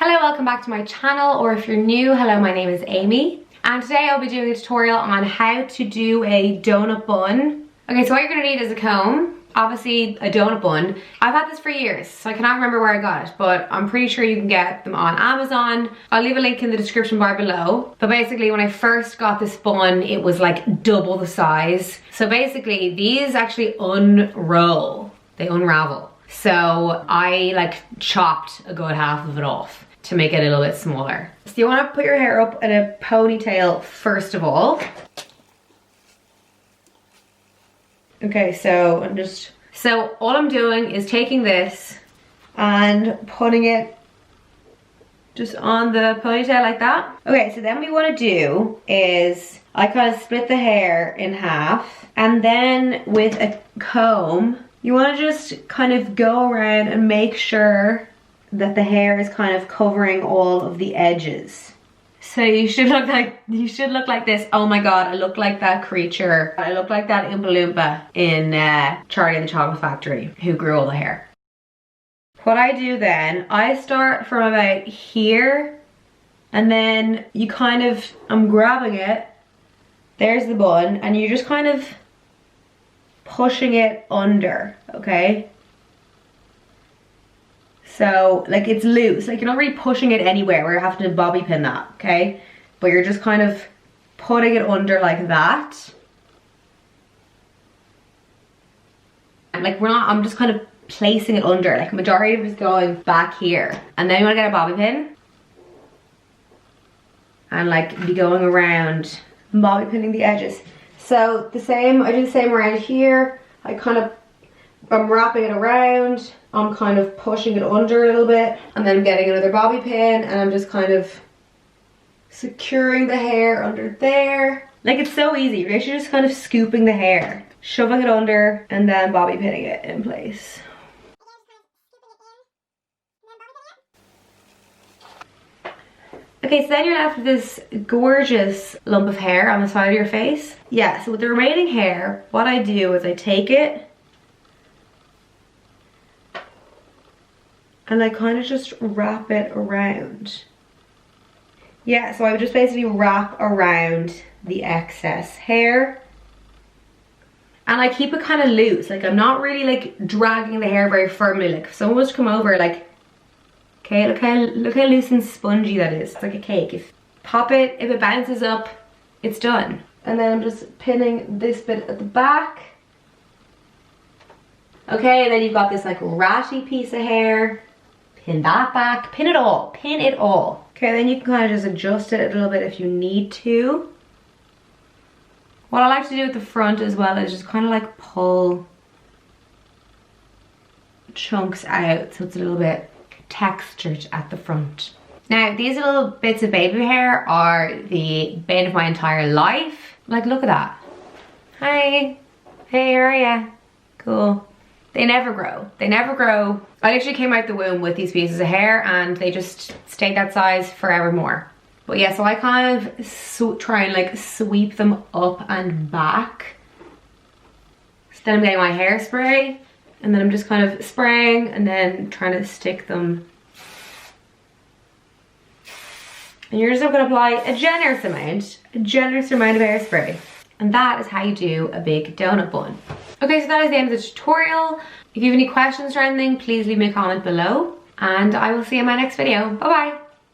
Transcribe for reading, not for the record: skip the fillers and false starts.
Hello, welcome back to my channel, or if you're new, hello, my name is Amy. And today I'll be doing a tutorial on how to do a donut bun. Okay, so what you're gonna need is a comb, obviously a donut bun. I've had this for years, so I cannot remember where I got it, but I'm pretty sure you can get them on Amazon. I'll leave a link in the description bar below. But basically when I first got this bun, it was like double the size. So basically these actually unroll, they unravel. So I like chopped a good half of it off to make it a little bit smaller. So you want to put your hair up in a ponytail first of all. Okay, so all I'm doing is taking this and putting it just on the ponytail like that. Okay, so then what we want to do is I kind of split the hair in half, and then with a comb you want to just kind of go around and make sure that the hair is kind of covering all of the edges. So you should look like this. Oh my god, I look like that creature. I look like that Oompa Loompa in Charlie and the Chocolate Factory who grew all the hair. What I do then, I start from about here, and then you kind of, I'm grabbing it, there's the bun, and you just kind of pushing it under, okay? So like it's loose, like you're not really pushing it anywhere where you're having to bobby pin that, okay? But you're just kind of putting it under like that. And like I'm just kind of placing it under, like majority of it is going back here. And then you want to get a bobby pin and like be going around bobby pinning the edges. So I do the same around here. I'm wrapping it around, I'm kind of pushing it under a little bit, and then I'm getting another bobby pin and I'm just kind of securing the hair under there. Like it's so easy, you're actually just kind of scooping the hair, shoving it under, and then bobby pinning it in place. Okay, so then you're left with this gorgeous lump of hair on the side of your face. Yeah, so with the remaining hair, what I do is I take it and I kind of just wrap it around. Yeah, so I would just basically wrap around the excess hair. And I keep it kind of loose, like I'm not really like dragging the hair very firmly. Like if someone was to come over, like, okay, look how loose and spongy that is. It's like a cake. If it bounces up, it's done. And then I'm just pinning this bit at the back. Okay, and then you've got this like ratty piece of hair. Pin that back, pin it all, pin it all. Okay, then you can kind of just adjust it a little bit if you need to. What I like to do at the front as well is just kind of like pull chunks out so it's a little bit textured at the front. Now these little bits of baby hair are the bane of my entire life. Like look at that. Hi, hey, how are ya? Cool. They never grow, they never grow. I literally came out the womb with these pieces of hair and they just stayed that size forevermore. But yeah, so I kind of try and like sweep them up and back. So then I'm getting my hairspray, and then I'm just kind of spraying and then trying to stick them. And you're just going to apply a generous amount of hairspray. And that is how you do a big donut bun. Okay, so that is the end of the tutorial. If you have any questions or anything, please leave me a comment below. And I will see you in my next video. Bye bye.